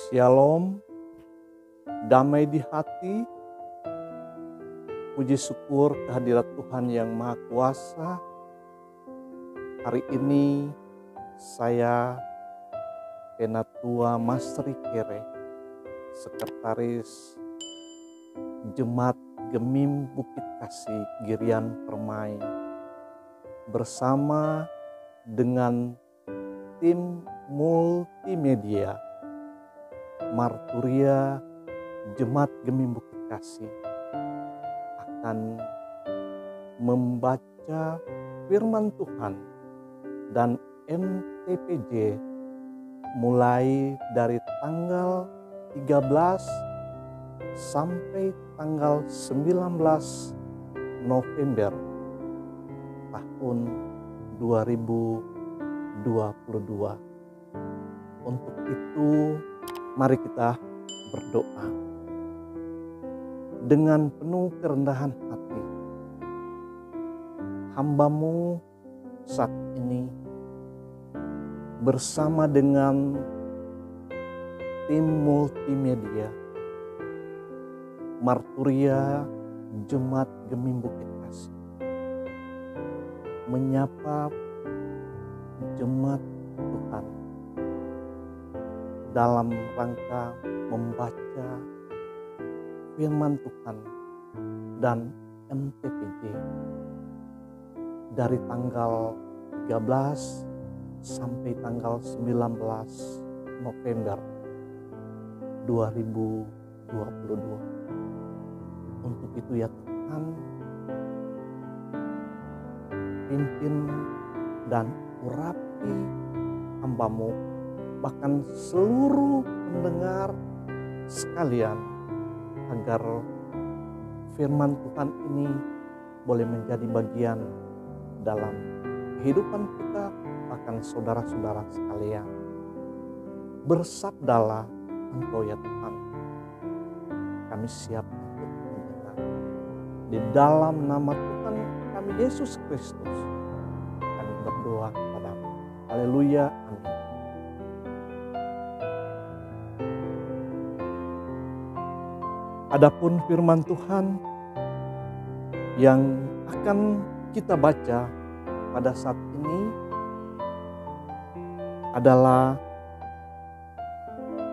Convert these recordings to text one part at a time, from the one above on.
Shalom, damai di hati, puji syukur kehadirat Tuhan yang Maha Kuasa. Hari ini saya Penatua Masri Kere, Sekretaris Jemaat Gemim Bukit Kasih Girian Permai, bersama dengan tim multimedia Marturia Jemaat Gemim Bukit Kasih akan membaca firman Tuhan dan MTPJ mulai dari tanggal 13 sampai tanggal 19 November tahun 2022. Untuk itu mari kita berdoa dengan penuh kerendahan hati. Hamba-Mu saat ini bersama dengan tim multimedia Marturia Jemaat Gemim Bukit Kasih menyapa jemaat Tuhan dalam rangka membaca firman Tuhan dan MTPJ dari tanggal 13 sampai tanggal 19 November 2022. Untuk itu ya Tuhan, pimpin dan urapi hamba-Mu, bahkan seluruh pendengar sekalian, agar firman Tuhan ini boleh menjadi bagian dalam kehidupan kita, bahkan saudara-saudara sekalian. Bersabdalah Engkau ya Tuhan, kami siap untuk mendengar. Di dalam nama Tuhan kami Yesus Kristus kami berdoa kepadamu. Haleluya, amin. Adapun firman Tuhan yang akan kita baca pada saat ini adalah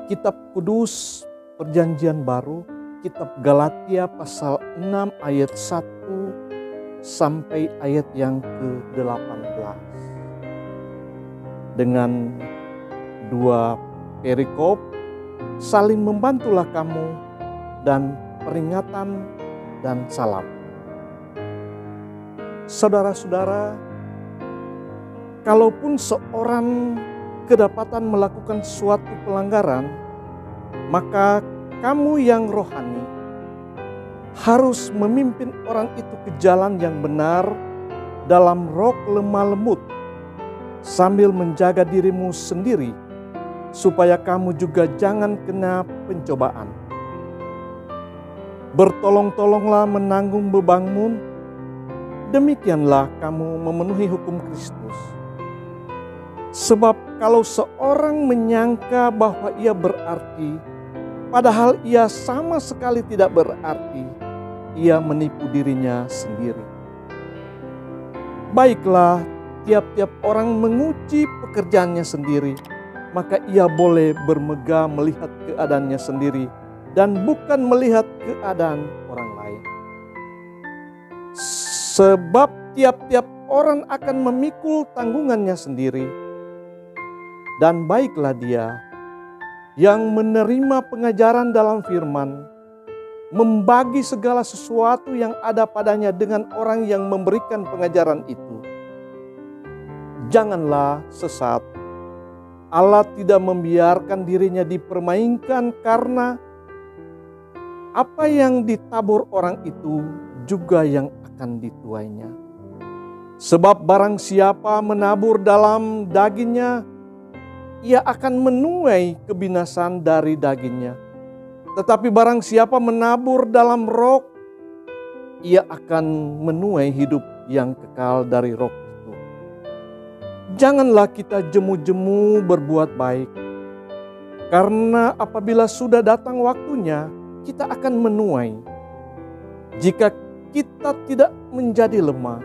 Kitab Kudus Perjanjian Baru, Kitab Galatia pasal 6 ayat 1 sampai ayat yang ke-18. Dengan dua perikop, saling membantulah kamu dan peringatan dan salam. Saudara-saudara, kalaupun seorang kedapatan melakukan suatu pelanggaran, maka kamu yang rohani harus memimpin orang itu ke jalan yang benar dalam roh lemah lembut, sambil menjaga dirimu sendiri supaya kamu juga jangan kena pencobaan. Bertolong-tolonglah menanggung bebanmu, demikianlah kamu memenuhi hukum Kristus. Sebab kalau seorang menyangka bahwa ia berarti, padahal ia sama sekali tidak berarti, ia menipu dirinya sendiri. Baiklah, tiap-tiap orang menguji pekerjaannya sendiri, maka ia boleh bermegah melihat keadaannya sendiri dan bukan melihat keadaan orang lain. Sebab tiap-tiap orang akan memikul tanggungannya sendiri. Dan baiklah dia yang menerima pengajaran dalam firman, membagi segala sesuatu yang ada padanya dengan orang yang memberikan pengajaran itu. Janganlah sesat. Allah tidak membiarkan dirinya dipermainkan, karena apa yang ditabur orang itu juga yang akan dituainya. Sebab barang siapa menabur dalam dagingnya, ia akan menuai kebinasan dari dagingnya. Tetapi barang siapa menabur dalam roh, ia akan menuai hidup yang kekal dari roh itu. Janganlah kita jemu-jemu berbuat baik, Karena apabila sudah datang waktunya, kita akan menuai. Jika kita tidak menjadi lemah.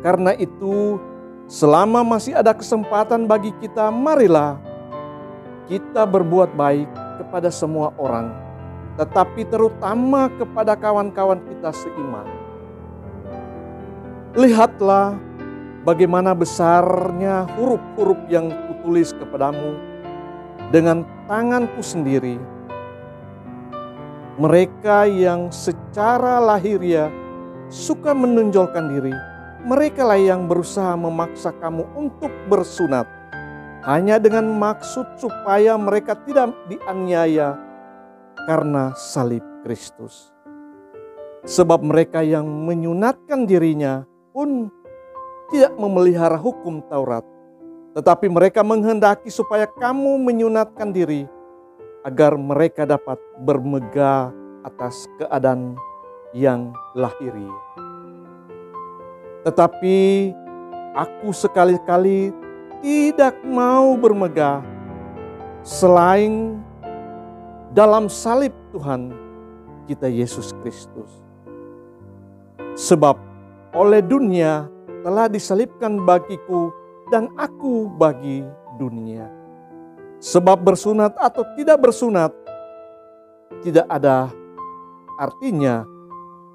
Karena itu, selama masih ada kesempatan bagi kita, marilah kita berbuat baik kepada semua orang, tetapi terutama kepada kawan-kawan kita seiman. Lihatlah bagaimana besarnya huruf-huruf yang kutulis kepadamu dengan tanganku sendiri. Mereka yang secara lahiriah suka menonjolkan diri, merekalah yang berusaha memaksa kamu untuk bersunat, hanya dengan maksud supaya mereka tidak dianiaya karena salib Kristus. Sebab mereka yang menyunatkan dirinya pun tidak memelihara hukum Taurat, tetapi mereka menghendaki supaya kamu menyunatkan diri, agar mereka dapat bermegah atas keadaan yang lahiri. Tetapi aku sekali-kali tidak mau bermegah selain dalam salib Tuhan kita Yesus Kristus. Sebab oleh dunia telah disalibkan bagiku dan aku bagi dunia. Sebab bersunat atau tidak bersunat tidak ada artinya,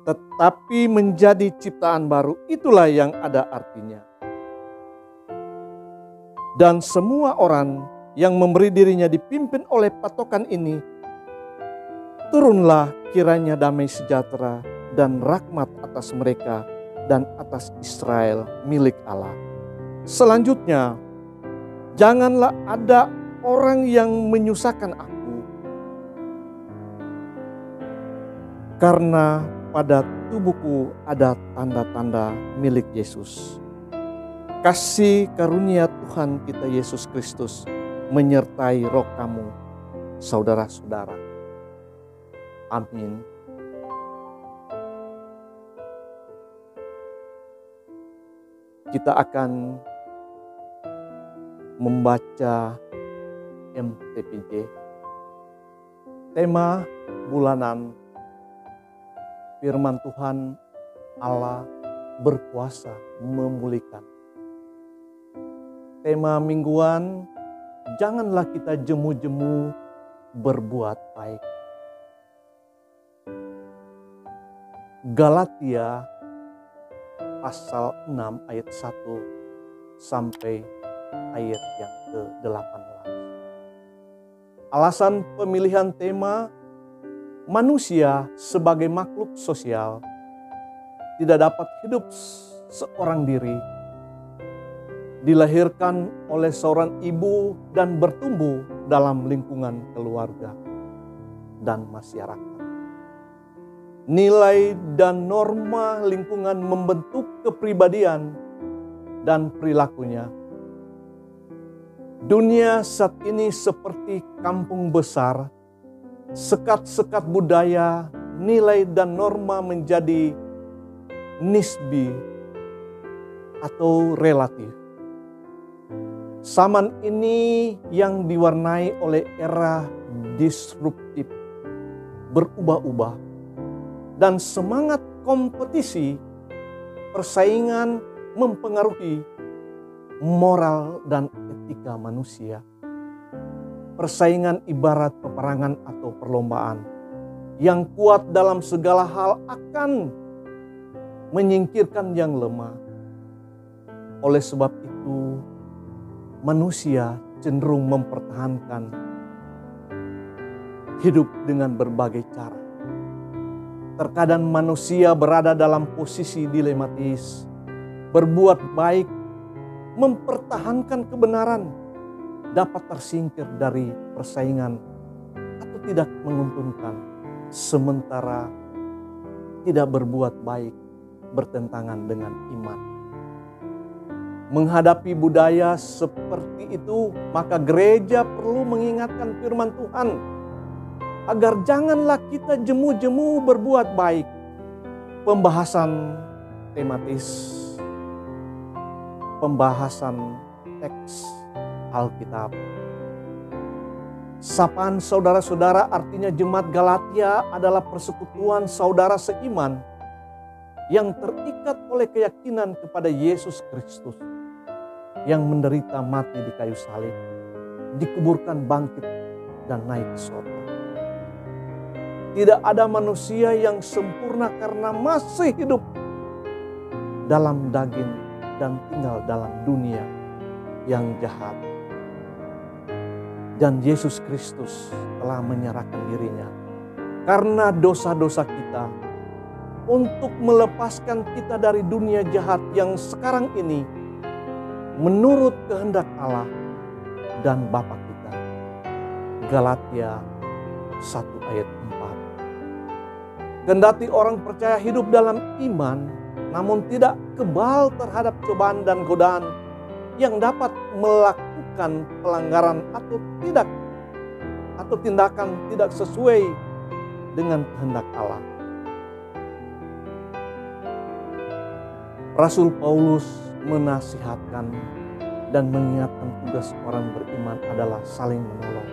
tetapi menjadi ciptaan baru itulah yang ada artinya. Dan semua orang yang memberi dirinya dipimpin oleh patokan ini, turunlah kiranya damai sejahtera dan rahmat atas mereka dan atas Israel milik Allah. Selanjutnya, janganlah ada orang yang menyusahkan aku, karena pada tubuhku ada tanda-tanda milik Yesus. Kasih karunia Tuhan kita Yesus Kristus menyertai roh kamu, saudara-saudara. Amin. Kita akan membaca MTPJ, tema bulanan Firman Tuhan Allah berkuasa memulihkan. Tema mingguan, janganlah kita jemu-jemu berbuat baik. Galatia pasal 6 ayat 1 sampai ayat yang ke-18. Alasan pemilihan tema, manusia sebagai makhluk sosial tidak dapat hidup seorang diri, dilahirkan oleh seorang ibu dan bertumbuh dalam lingkungan keluarga dan masyarakat. Nilai dan norma lingkungan membentuk kepribadian dan perilakunya. Dunia saat ini seperti kampung besar, sekat-sekat budaya, nilai dan norma menjadi nisbi atau relatif. Zaman ini yang diwarnai oleh era disruptif, berubah-ubah, dan semangat kompetisi, persaingan mempengaruhi moral dan etika manusia. Persaingan ibarat peperangan atau perlombaan yang kuat dalam segala hal akan menyingkirkan yang lemah. Oleh sebab itu, manusia cenderung mempertahankan hidup dengan berbagai cara. Terkadang manusia berada dalam posisi dilematis, berbuat baik, mempertahankan kebenaran, dapat tersingkir dari persaingan atau tidak menguntungkan, sementara tidak berbuat baik bertentangan dengan iman. Menghadapi budaya seperti itu, maka gereja perlu mengingatkan firman Tuhan agar janganlah kita jemu-jemu berbuat baik. Pembahasan tematis, pembahasan teks Alkitab. Sapaan saudara-saudara artinya jemaat Galatia adalah persekutuan saudara seiman yang terikat oleh keyakinan kepada Yesus Kristus yang menderita mati di kayu salib, dikuburkan, bangkit, dan naik ke surga. Tidak ada manusia yang sempurna karena masih hidup dalam daging dan tinggal dalam dunia yang jahat. Dan Yesus Kristus telah menyerahkan dirinya karena dosa-dosa kita untuk melepaskan kita dari dunia jahat yang sekarang ini menurut kehendak Allah dan Bapa kita. Galatia 1 ayat 4. Kendati orang percaya hidup dalam iman, namun tidak kebal terhadap cobaan dan godaan yang dapat melakukan pelanggaran atau tindakan tidak sesuai dengan kehendak Allah. Rasul Paulus menasihatkan dan mengingatkan tugas orang beriman adalah saling menolong,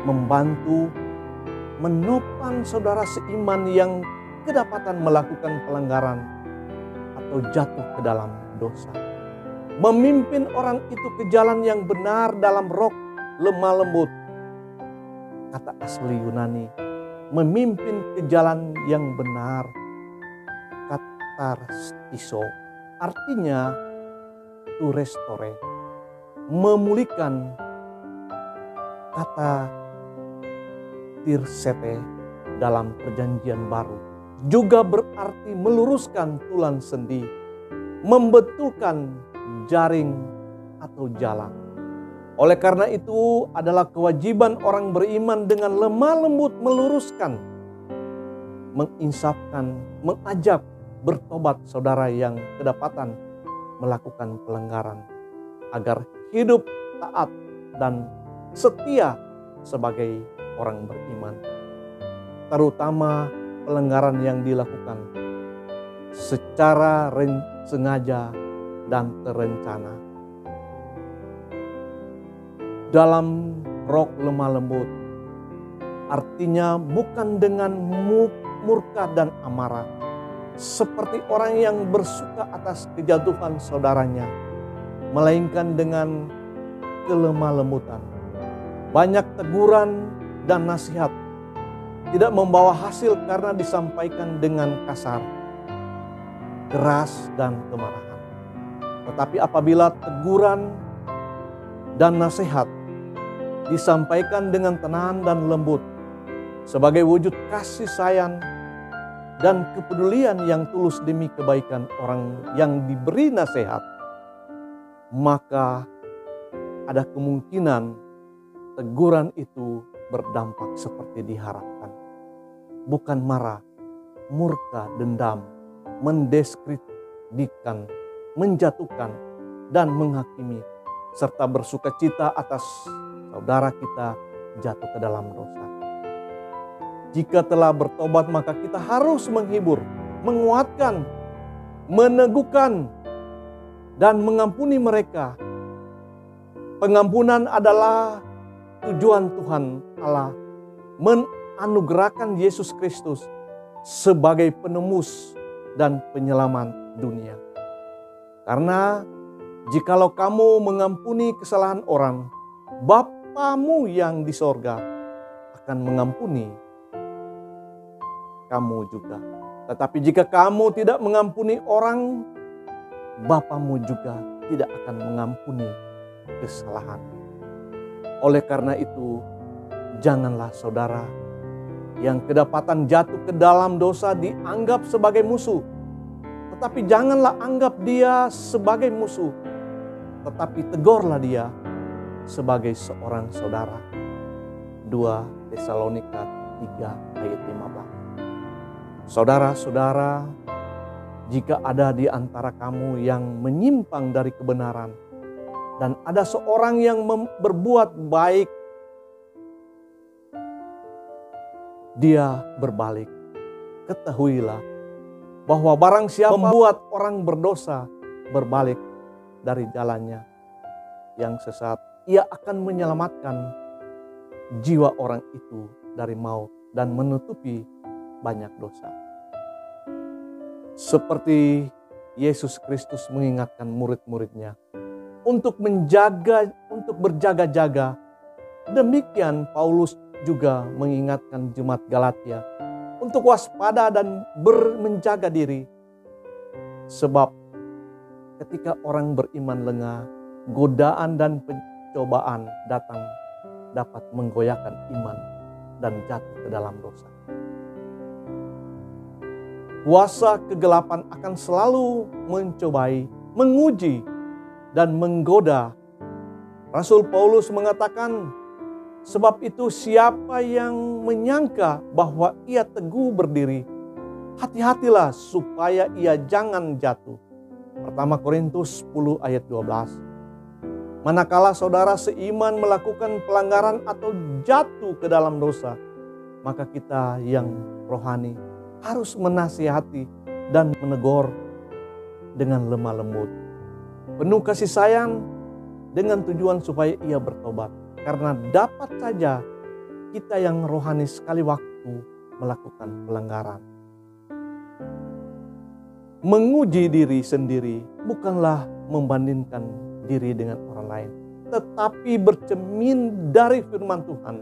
membantu, menopang saudara seiman yang kedapatan melakukan pelanggaran atau jatuh ke dalam dosa. Memimpin orang itu ke jalan yang benar dalam roh lemah lembut. Kata asli Yunani, memimpin ke jalan yang benar. Katarstiso artinya to restore, memulihkan. Kata tirsete dalam perjanjian baru juga berarti meluruskan tulang sendi, membetulkan jaring atau jala. Oleh karena itu adalah kewajiban orang beriman dengan lemah lembut meluruskan, menginsafkan, mengajak bertobat saudara yang kedapatan melakukan pelanggaran agar hidup taat dan setia sebagai orang beriman, terutama pelanggaran yang dilakukan secara sengaja dan terencana. Dalam roh lemah lembut artinya bukan dengan murka dan amarah seperti orang yang bersuka atas kejatuhan saudaranya, melainkan dengan kelemah lembutan. Banyak teguran dan nasihat tidak membawa hasil karena disampaikan dengan kasar, keras, dan kemarahan. Tetapi apabila teguran dan nasihat disampaikan dengan tenang dan lembut sebagai wujud kasih sayang dan kepedulian yang tulus demi kebaikan orang yang diberi nasihat, maka ada kemungkinan teguran itu berdampak seperti diharapkan. Bukan marah, murka, dendam, mendiskreditkan, menjatuhkan, dan menghakimi, serta bersuka cita atas saudara kita jatuh ke dalam dosa. Jika telah bertobat, maka kita harus menghibur, menguatkan, meneguhkan, dan mengampuni mereka. Pengampunan adalah tujuan Tuhan Allah menganugerahkan Yesus Kristus sebagai penembus dan penyelamat dunia. Karena jikalau kamu mengampuni kesalahan orang, Bapamu yang di sorga akan mengampuni kamu juga. Tetapi jika kamu tidak mengampuni orang, Bapamu juga tidak akan mengampuni kesalahan. Oleh karena itu, janganlah saudara yang kedapatan jatuh ke dalam dosa dianggap sebagai musuh. Tetapi janganlah anggap dia sebagai musuh, tetapi tegurlah dia sebagai seorang saudara. 2 Tesalonika 3 ayat 15. Saudara-saudara, jika ada di antara kamu yang menyimpang dari kebenaran, dan ada seorang yang berbuat baik, dia berbalik, ketahuilah bahwa barang siapa membuat orang berdosa berbalik dari jalannya yang sesat, ia akan menyelamatkan jiwa orang itu dari maut dan menutupi banyak dosa. Seperti Yesus Kristus mengingatkan murid-muridnya untuk berjaga-jaga, demikian Paulus juga mengingatkan jemaat Galatia untuk waspada dan menjaga diri. Sebab ketika orang beriman lengah, godaan dan pencobaan datang dapat menggoyahkan iman dan jatuh ke dalam dosa. Kuasa kegelapan akan selalu mencobai, menguji, dan menggoda. Rasul Paulus mengatakan, sebab itu siapa yang menyangka bahwa ia teguh berdiri, hati-hatilah supaya ia jangan jatuh. Pertama Korintus 10 ayat 12. Manakala saudara seiman melakukan pelanggaran atau jatuh ke dalam dosa, maka kita yang rohani harus menasihati dan menegur dengan lemah lembut, penuh kasih sayang, dengan tujuan supaya ia bertobat. Karena dapat saja kita yang rohani sekali waktu melakukan pelanggaran. Menguji diri sendiri bukanlah membandingkan diri dengan orang lain, tetapi bercermin dari firman Tuhan.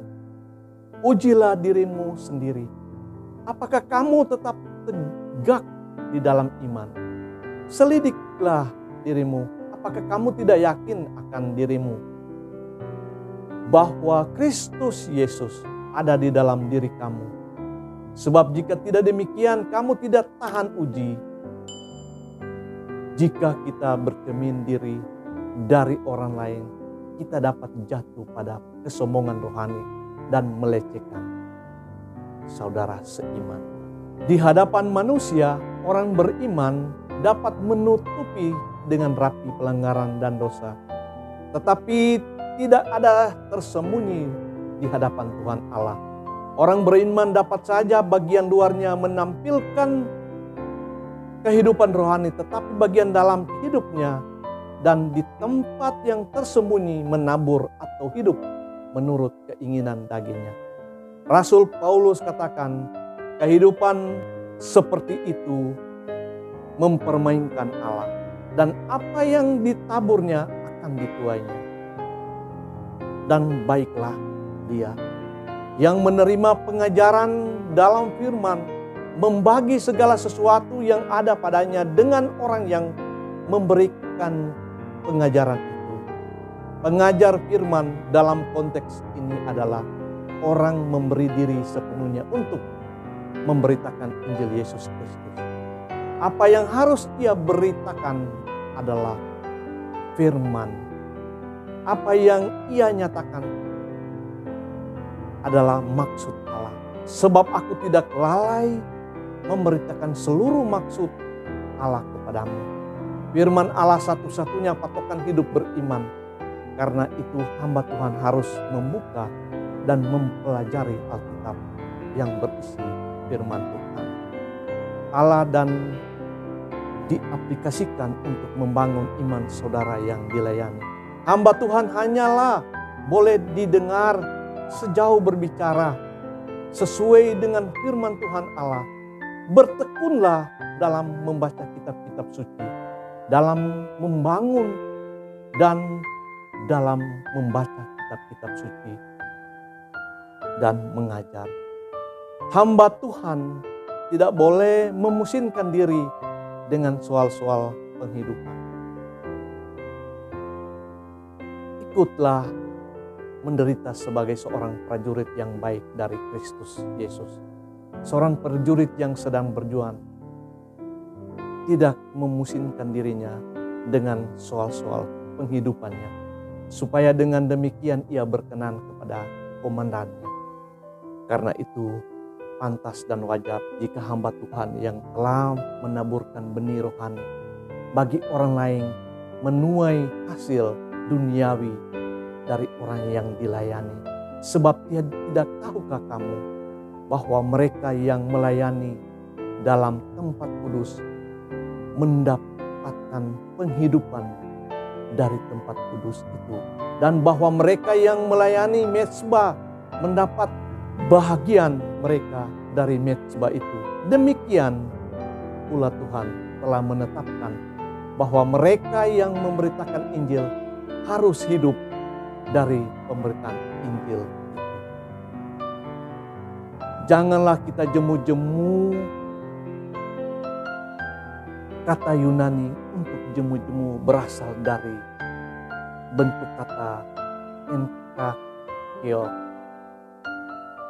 Ujilah dirimu sendiri. Apakah kamu tetap tegak di dalam iman? Selidiklah dirimu. Apakah kamu tidak yakin akan dirimu bahwa Kristus Yesus ada di dalam diri kamu? Sebab jika tidak demikian, kamu tidak tahan uji. Jika kita bercermin diri dari orang lain, kita dapat jatuh pada kesombongan rohani dan melecehkan saudara seiman. Di hadapan manusia, orang beriman dapat menutupi dengan rapi pelanggaran dan dosa. Tetapi tidak ada tersembunyi di hadapan Tuhan Allah. Orang beriman dapat saja bagian luarnya menampilkan kehidupan rohani, tetapi bagian dalam hidupnya dan di tempat yang tersembunyi menabur atau hidup menurut keinginan dagingnya. Rasul Paulus katakan, kehidupan seperti itu mempermainkan Allah, dan apa yang ditaburnya akan dituainya. Dan baiklah dia yang menerima pengajaran dalam firman, membagi segala sesuatu yang ada padanya dengan orang yang memberikan pengajaran itu. Pengajar firman dalam konteks ini adalah orang memberi diri sepenuhnya untuk memberitakan Injil Yesus Kristus. Apa yang harus ia beritakan adalah firman. Apa yang ia nyatakan adalah maksud Allah. Sebab aku tidak lalai memberitakan seluruh maksud Allah kepadamu. Firman Allah satu-satunya patokan hidup beriman. Karena itu hamba Tuhan harus membuka dan mempelajari Alkitab yang berisi firman Tuhan Allah dan diaplikasikan untuk membangun iman saudara yang dilayani. Hamba Tuhan hanyalah boleh didengar sejauh berbicara sesuai dengan firman Tuhan Allah. Bertekunlah dalam membaca kitab-kitab suci, dalam membangun dan dalam membaca kitab-kitab suci dan mengajar. Hamba Tuhan tidak boleh memusingkan diri dengan soal-soal penghidupan. Ikutlah menderita sebagai seorang prajurit yang baik dari Kristus Yesus. Seorang prajurit yang sedang berjuang, tidak memusingkan dirinya dengan soal-soal penghidupannya, supaya dengan demikian ia berkenan kepada komandannya. Karena itu pantas dan wajar jika hamba Tuhan yang telah menaburkan benih rohani bagi orang lain menuai hasil duniawi dari orang yang dilayani. Sebab tidak tahukah kamu bahwa mereka yang melayani dalam tempat kudus mendapatkan penghidupan dari tempat kudus itu, dan bahwa mereka yang melayani mezbah mendapat bahagian mereka dari mezbah itu. Demikian pula Tuhan telah menetapkan bahwa mereka yang memberitakan Injil harus hidup dari pemberitaan Injil. Janganlah kita jemu-jemu kata Yunani untuk jemu-jemu berasal dari bentuk kata enkakeo.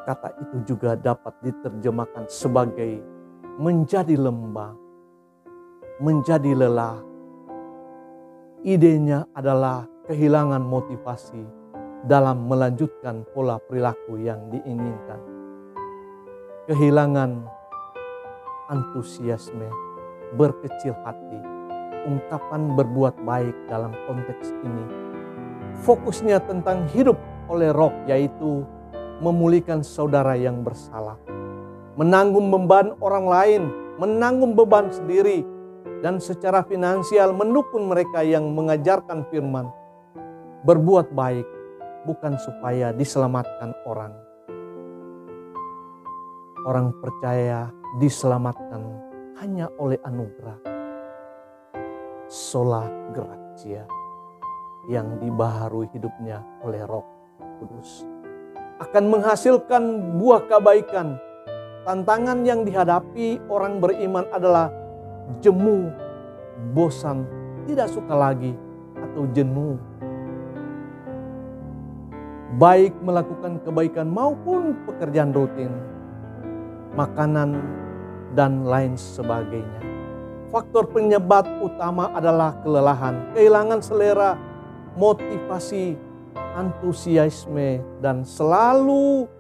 Kata itu juga dapat diterjemahkan sebagai menjadi lembah, menjadi lelah. Idenya adalah kehilangan motivasi dalam melanjutkan pola perilaku yang diinginkan. Kehilangan antusiasme, berkecil hati, ungkapan berbuat baik dalam konteks ini. Fokusnya tentang hidup oleh roh, yaitu memulihkan saudara yang bersalah, menanggung beban orang lain, menanggung beban sendiri, dan secara finansial mendukung mereka yang mengajarkan firman. Berbuat baik bukan supaya diselamatkan orang. Orang percaya diselamatkan hanya oleh anugerah. Sola gratia yang dibaharui hidupnya oleh Roh Kudus. Akan menghasilkan buah kebaikan. Tantangan yang dihadapi orang beriman adalah jemu, bosan, tidak suka lagi, atau jenuh. Baik melakukan kebaikan maupun pekerjaan rutin, makanan, dan lain sebagainya. Faktor penyebab utama adalah kelelahan, kehilangan selera, motivasi, antusiasme, dan selalu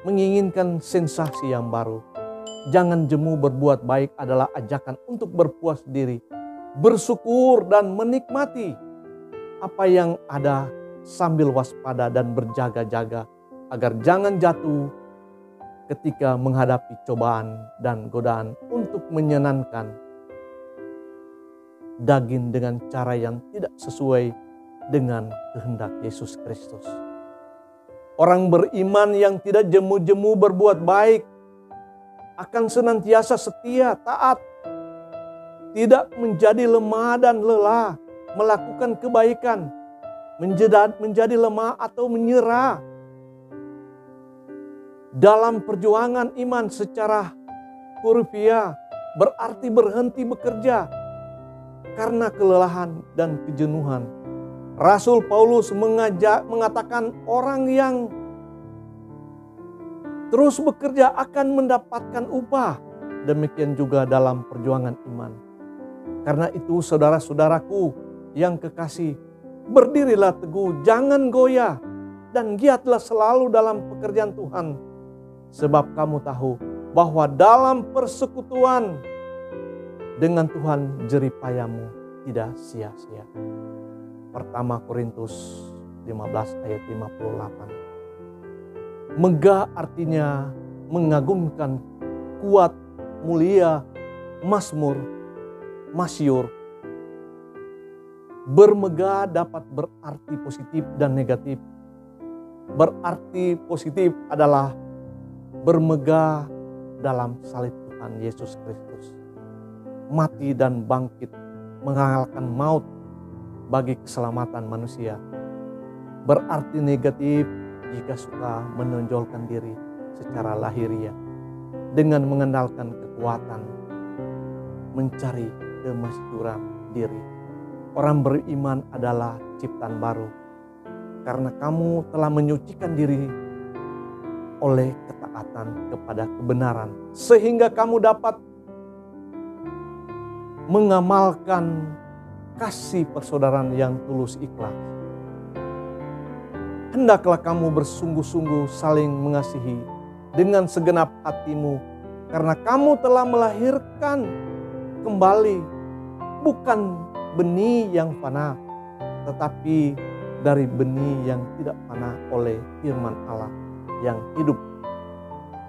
menginginkan sensasi yang baru. Jangan jemu berbuat baik adalah ajakan untuk berpuas diri, bersyukur dan menikmati apa yang ada sambil waspada dan berjaga-jaga agar jangan jatuh ketika menghadapi cobaan dan godaan untuk menyenangkan daging dengan cara yang tidak sesuai dengan kehendak Yesus Kristus. Orang beriman yang tidak jemu-jemu berbuat baik akan senantiasa setia, taat, tidak menjadi lemah dan lelah, melakukan kebaikan, menjadi lemah atau menyerah. Dalam perjuangan iman secara hurufiah berarti berhenti bekerja karena kelelahan dan kejenuhan. Rasul Paulus mengatakan orang yang terus bekerja akan mendapatkan upah. Demikian juga dalam perjuangan iman. Karena itu saudara-saudaraku yang kekasih, berdirilah teguh, jangan goyah, dan giatlah selalu dalam pekerjaan Tuhan. Sebab kamu tahu bahwa dalam persekutuan dengan Tuhan jeripayamu tidak sia-sia. Pertama Korintus 15 ayat 58. Megah artinya mengagumkan, kuat, mulia, mazmur, masyur. Bermegah dapat berarti positif dan negatif. Berarti positif adalah bermegah dalam salib Tuhan Yesus Kristus. Mati dan bangkit mengalahkan maut bagi keselamatan manusia. Berarti negatif jika suka menonjolkan diri secara lahiriah dengan mengandalkan kekuatan, mencari kemasyhuran diri. Orang beriman adalah ciptaan baru karena kamu telah menyucikan diri oleh ketaatan kepada kebenaran sehingga kamu dapat mengamalkan kasih persaudaraan yang tulus ikhlas. Hendaklah kamu bersungguh-sungguh saling mengasihi dengan segenap hatimu karena kamu telah melahirkan kembali bukan benih yang fana tetapi dari benih yang tidak fana oleh firman Allah yang hidup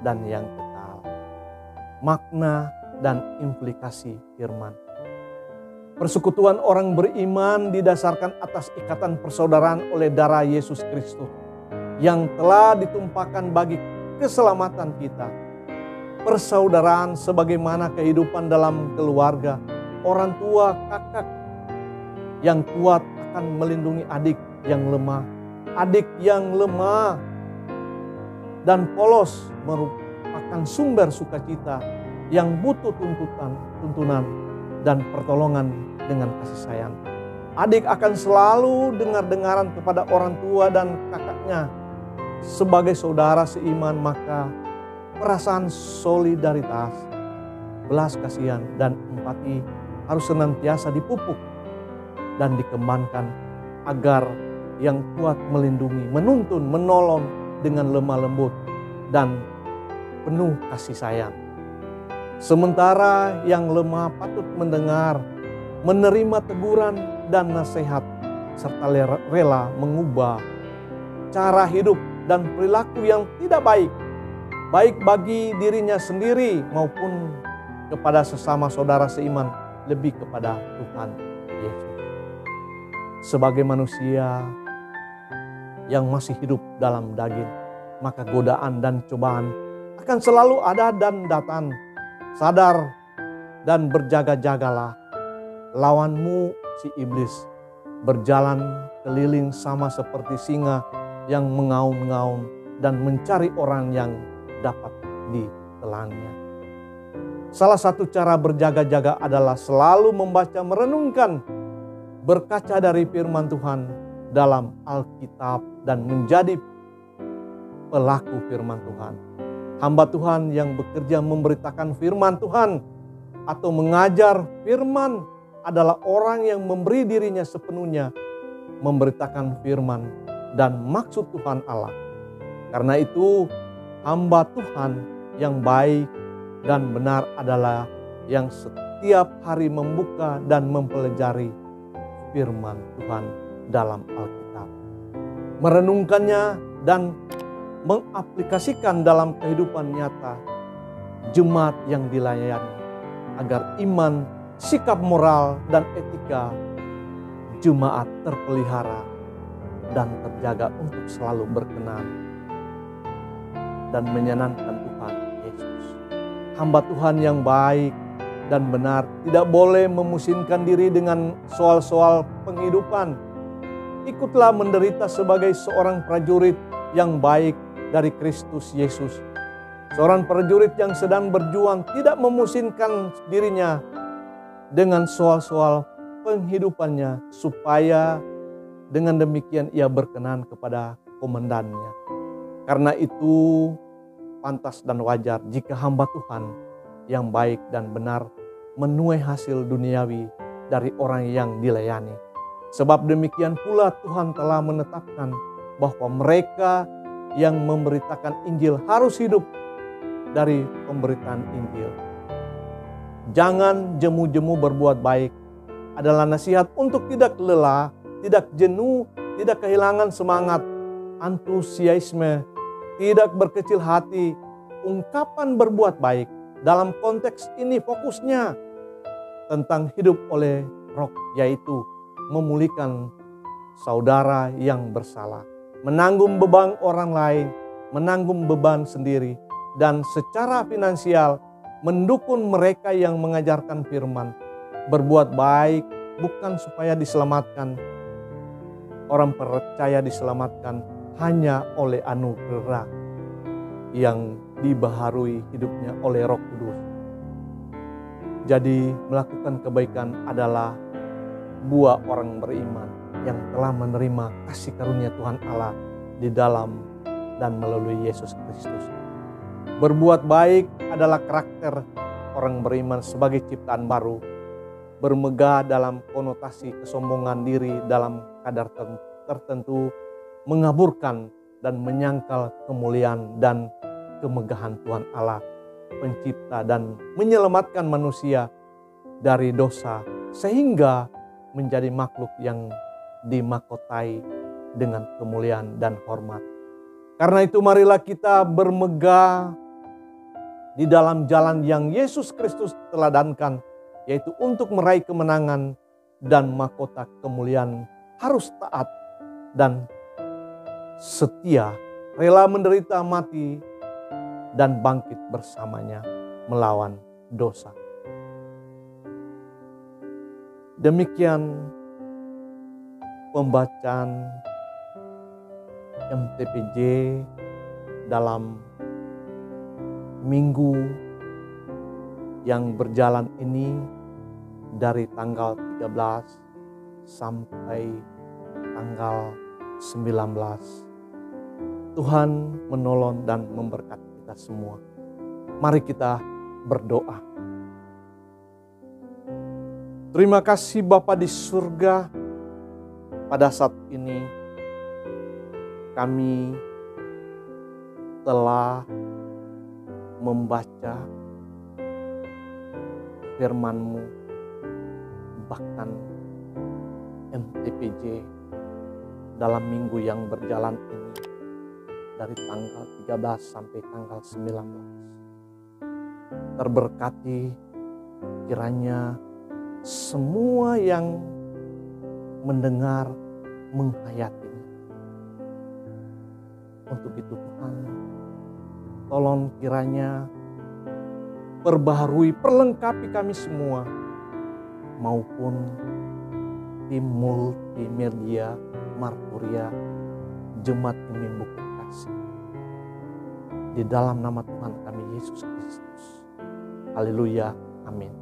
dan yang kekal. Makna dan implikasi firman. Persekutuan orang beriman didasarkan atas ikatan persaudaraan oleh darah Yesus Kristus. yang telah ditumpahkan bagi keselamatan kita. Persaudaraan sebagaimana kehidupan dalam keluarga, orang tua, kakak yang kuat akan melindungi adik yang lemah. Adik yang lemah dan polos merupakan sumber sukacita yang butuh tuntunan dan pertolongan dengan kasih sayang. Adik akan selalu dengar-dengaran kepada orang tua dan kakaknya. Sebagai saudara seiman, maka perasaan solidaritas, belas kasihan, dan empati harus senantiasa dipupuk dan dikembangkan agar yang kuat melindungi, menuntun, menolong dengan lemah lembut dan penuh kasih sayang. Sementara yang lemah patut mendengar, menerima teguran dan nasihat, serta rela mengubah cara hidup dan perilaku yang tidak baik, baik bagi dirinya sendiri maupun kepada sesama saudara seiman, lebih kepada Tuhan Yesus. Sebagai manusia yang masih hidup dalam daging, maka godaan dan cobaan akan selalu ada dan datang. Sadar dan berjaga-jagalah. Lawanmu si iblis berjalan keliling sama seperti singa yang mengaum-ngaum dan mencari orang yang dapat ditelannya. Salah satu cara berjaga-jaga adalah selalu membaca, merenungkan, berkaca dari firman Tuhan dalam Alkitab dan menjadi pelaku firman Tuhan. Hamba Tuhan yang bekerja memberitakan firman Tuhan atau mengajar firman adalah orang yang memberi dirinya sepenuhnya memberitakan firman dan maksud Tuhan Allah. Karena itu hamba Tuhan yang baik dan benar adalah yang setiap hari membuka dan mempelajari firman Tuhan dalam Alkitab, merenungkannya dan mengaplikasikan dalam kehidupan nyata jemaat yang dilayani, agar iman, sikap moral, dan etika jemaat terpelihara dan terjaga untuk selalu berkenan dan menyenangkan Tuhan Yesus. Hamba Tuhan yang baik dan benar tidak boleh memusingkan diri dengan soal-soal penghidupan. Ikutlah menderita sebagai seorang prajurit yang baik dari Kristus Yesus. Seorang prajurit yang sedang berjuang tidak memusingkan dirinya dengan soal-soal penghidupannya, supaya dengan demikian ia berkenan kepada komandannya. Karena itu pantas dan wajar jika hamba Tuhan yang baik dan benar menuai hasil duniawi dari orang yang dilayani. Sebab demikian pula Tuhan telah menetapkan bahwa mereka yang memberitakan Injil harus hidup dari pemberitaan Injil. Jangan jemu-jemu berbuat baik adalah nasihat untuk tidak lelah, tidak jenuh, tidak kehilangan semangat, antusiasme, tidak berkecil hati. Ungkapan berbuat baik dalam konteks ini fokusnya tentang hidup oleh Roh, yaitu memulihkan saudara yang bersalah, menanggung beban orang lain, menanggung beban sendiri, dan secara finansial mendukung mereka yang mengajarkan firman. Berbuat baik bukan supaya diselamatkan. Orang percaya diselamatkan hanya oleh anugerah yang dibaharui hidupnya oleh Roh Kudus. Jadi melakukan kebaikan adalah buah orang beriman yang telah menerima kasih karunia Tuhan Allah di dalam dan melalui Yesus Kristus. Berbuat baik adalah karakter orang beriman sebagai ciptaan baru, bermegah dalam konotasi kesombongan diri dalam kadar tertentu, mengaburkan dan menyangkal kemuliaan dan kemegahan Tuhan Allah, pencipta dan menyelamatkan manusia dari dosa, sehingga menjadi makhluk yang dimahkotai dengan kemuliaan dan hormat. Karena itu marilah kita bermegah di dalam jalan yang Yesus Kristus teladankan, yaitu untuk meraih kemenangan dan mahkota kemuliaan. Harus taat dan setia, rela menderita mati, dan bangkit bersamanya melawan dosa. Demikian pembacaan MTPJ dalam minggu yang berjalan ini dari tanggal 13 sampai tanggal 19. Tuhan menolong dan memberkati kita semua. Mari kita berdoa. Terima kasih Bapa di surga, pada saat ini kami telah membaca firman-Mu, bahkan MTPJ dalam minggu yang berjalan ini dari tanggal 13 sampai tanggal 19. Terberkati kiranya semua yang mendengar menghayatinya. Untuk itu Tuhan, tolong kiranya perbaharui, perlengkapi kami semua, maupun tim multimedia Marturia Jemaat Imim Bukit Kasih. Di dalam nama Tuhan kami Yesus Kristus. Haleluya. Amin.